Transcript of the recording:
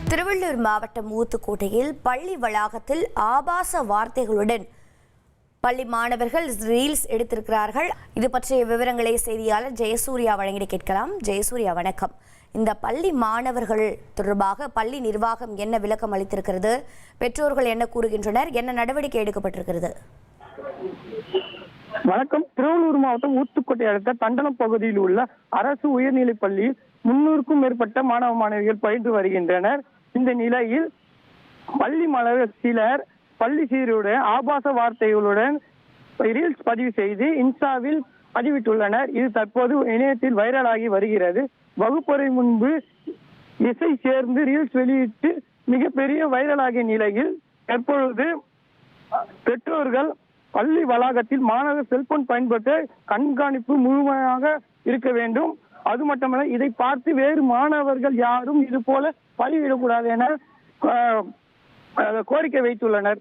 திருவள்ளூர் மாவட்டம் ஊத்துக்கோட்டையில் பள்ளி வளாகத்தில் ஆபாச வார்த்தைகளுடன் பள்ளி மாணவர்கள் ரீல்ஸ் எடுத்திருக்கிறார்கள். இது பற்றிய விவரங்களை செய்தியாளர் ஜெயசூர்யா வழங்கி கேட்கலாம். ஜெயசூர்யா, வணக்கம். இந்த பள்ளி மாணவர்கள் தொடர்பாக பள்ளி நிர்வாகம் என்ன விளக்கம் அளித்திருக்கிறது? பெற்றோர்கள் என்ன கூறுகின்றனர்? என்ன நடவடிக்கை எடுக்கப்பட்டிருக்கிறது? வணக்கம். திருவள்ளூர் மாவட்டம் ஊத்துக்கோட்டை அடுத்த தண்டனம் பகுதியில் உள்ள அரசு உயர்நிலைப் பள்ளியில் 300க்கும் மேற்பட்ட மாணவ மாணவிகள் பயின்று வருகின்றனர். இந்த நிலையில் பள்ளி மாணவர்கள் சிலர் பள்ளி சீருடைய ஆபாச வார்த்தைகளுடன் ரீல்ஸ் பதிவு செய்து இன்ஸ்டாவில் பதிவிட்டுள்ளனர். இது தற்போது இணையத்தில் வைரலாகி வருகிறது. வகுப்பறை முன்பு இசை சேர்ந்து ரீல்ஸ் வெளியிட்டு மிகப்பெரிய வைரலாகிய நிலையில் தற்பொழுது பெற்றோர்கள் பள்ளி வளாகத்தில் மாணவர் செல்போன் பயன்படுத்த கண்காணிப்பு முழுமையாக இருக்க வேண்டும். அது மட்டுமல்ல, இதை பார்த்து வேறு மாணவர்கள் யாரும் இது போல பதிவிடக்கூடாது என கோரிக்கை வைத்துள்ளனர்.